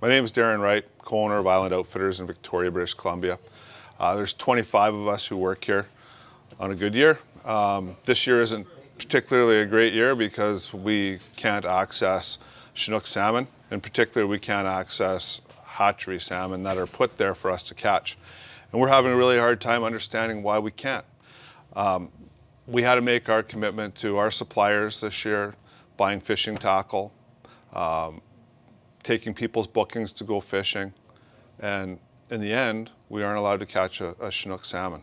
My name is Darren Wright, co-owner of Island Outfitters in Victoria, British Columbia. There's 25 of us who work here on a good year. This year isn't particularly a great year because we can't access Chinook salmon. In particular, we can't access hatchery salmon that are put there for us to catch. And we're having a really hard time understanding why we can't. We had to make our commitment to our suppliers this year, buying fishing tackle, taking people's bookings to go fishing, and in the end, we aren't allowed to catch a Chinook salmon.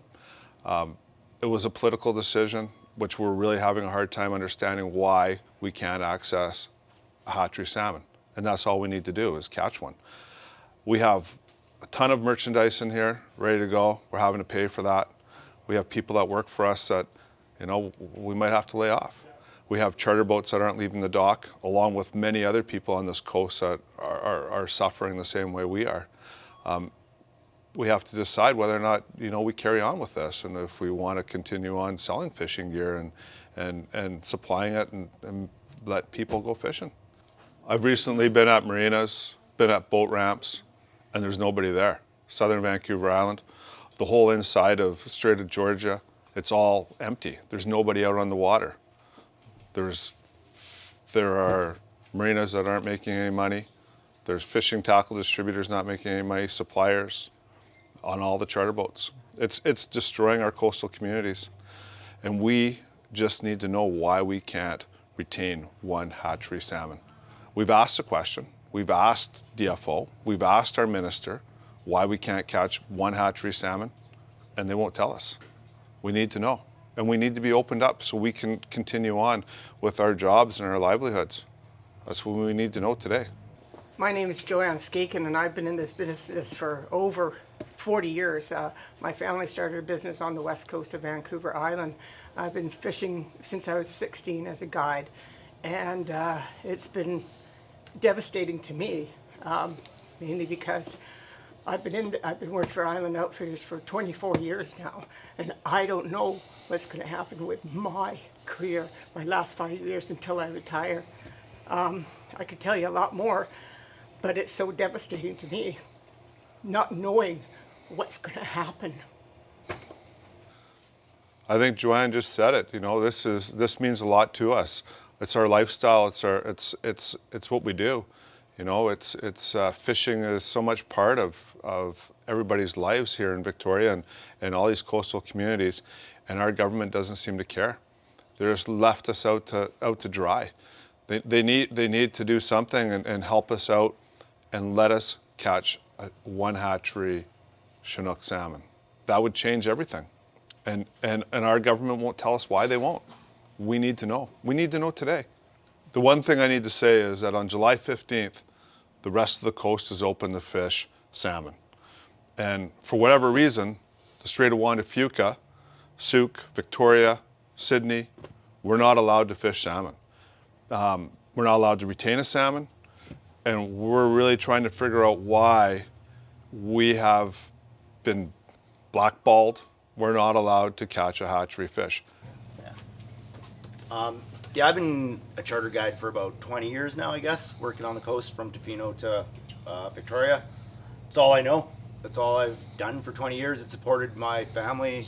It was a political decision, which we're really having a hard time understanding why we can't access a hatchery salmon. And that's all we need to do is catch one. We have a ton of merchandise in here ready to go. We're having to pay for that. We have people that work for us that, we might have to lay off. We have charter boats that aren't leaving the dock, along with many other people on this coast that are suffering the same way we are. We have to decide whether or not, we carry on with this, and if we want to continue on selling fishing gear and supplying it and let people go fishing. I've recently been at marinas, been at boat ramps, and there's nobody there. Southern Vancouver Island, the whole inside of Strait of Georgia, it's all empty. There's nobody out on the water. There are marinas that aren't making any money. There's fishing tackle distributors not making any money, suppliers on all the charter boats. It's destroying our coastal communities. And we just need to know why we can't retain one hatchery salmon. We've asked a question. We've asked DFO. We've asked our minister why we can't catch one hatchery salmon, and they won't tell us. We need to know. And we need to be opened up so we can continue on with our jobs and our livelihoods. That's what we need to know today. My name is Joannes, and I've been in this business for over 40 years. My family started a business on the west coast of Vancouver Island. I've been fishing since I was 16 as a guide, and it's been devastating to me, mainly because I've been working for Island Outfitters for 24 years now, and I don't know what's going to happen with my career, my last 5 years until I retire. I could tell you a lot more, but it's so devastating to me, not knowing what's going to happen. I think Joanne just said it. This means a lot to us. It's our lifestyle. It's what we do. Fishing is so much part of everybody's lives here in Victoria and all these coastal communities, and our government doesn't seem to care. They just left us out to dry. They need to do something and help us out and let us catch one hatchery Chinook salmon. That would change everything. And our government won't tell us why they won't. We need to know. We need to know today. The one thing I need to say is that on July 15th, the rest of the coast is open to fish salmon. And for whatever reason, the Strait of Juan de Fuca, Souk, Victoria, Sydney, we're not allowed to fish salmon. We're not allowed to retain a salmon, and we're really trying to figure out why we have been blackballed. We're not allowed to catch a hatchery fish. Yeah, I've been a charter guide for about 20 years now, I guess, working on the coast from Tofino to Victoria. That's all I know. That's all I've done for 20 years. It supported my family,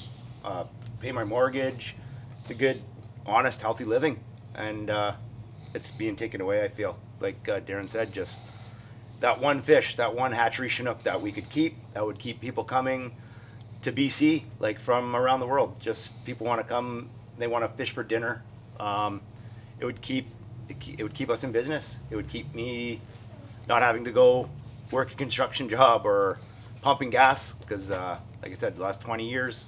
pay my mortgage. It's a good, honest, healthy living. And it's being taken away, I feel. Like Darren said, just that one fish, that one hatchery Chinook that we could keep, that would keep people coming to BC, like from around the world. Just people want to come, they want to fish for dinner. It would keep us in business. It would keep me not having to go work a construction job or pumping gas, because like I said, the last 20 years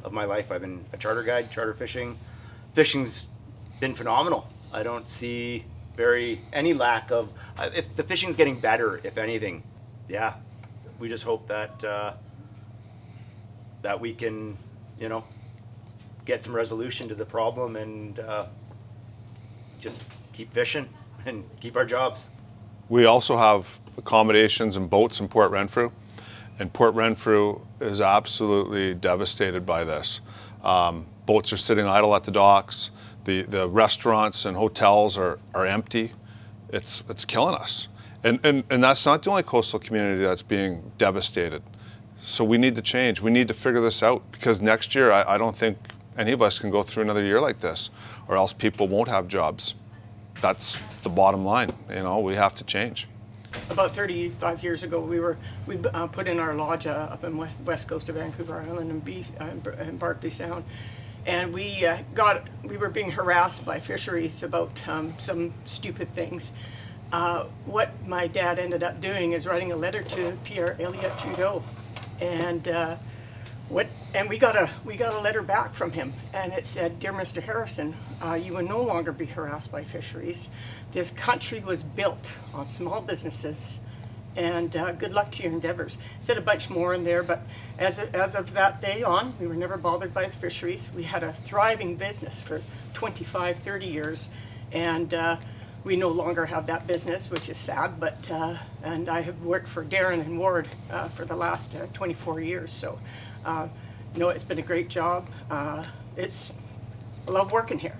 of my life I've been a charter guide, charter fishing. Fishing's been phenomenal. I don't see any lack of, if the fishing's getting better, if anything. Yeah, we just hope that that we can, get some resolution to the problem and just keep fishing and keep our jobs. We also have accommodations and boats in Port Renfrew, and Port Renfrew is absolutely devastated by this. Boats are sitting idle at the docks. The restaurants and hotels are empty. It's killing us. And that's not the only coastal community that's being devastated. So we need to change. We need to figure this out, because next year I don't think any of us can go through another year like this, or else people won't have jobs. That's the bottom line. We have to change. About 35 years ago, we put in our lodge up in west coast of Vancouver Island in Barkley Sound, and we were being harassed by fisheries about some stupid things. What my dad ended up doing is writing a letter to Pierre Elliott Trudeau, and we got a letter back from him, and it said, "Dear Mr. Harrison, you will no longer be harassed by fisheries. This country was built on small businesses, and good luck to your endeavors." Said a bunch more in there, but as of that day on, we were never bothered by the fisheries. We had a thriving business for 25, 30 years, and we no longer have that business, which is sad, but and I have worked for Darren and Ward for the last 24 years, so it's been a great job. I love working here.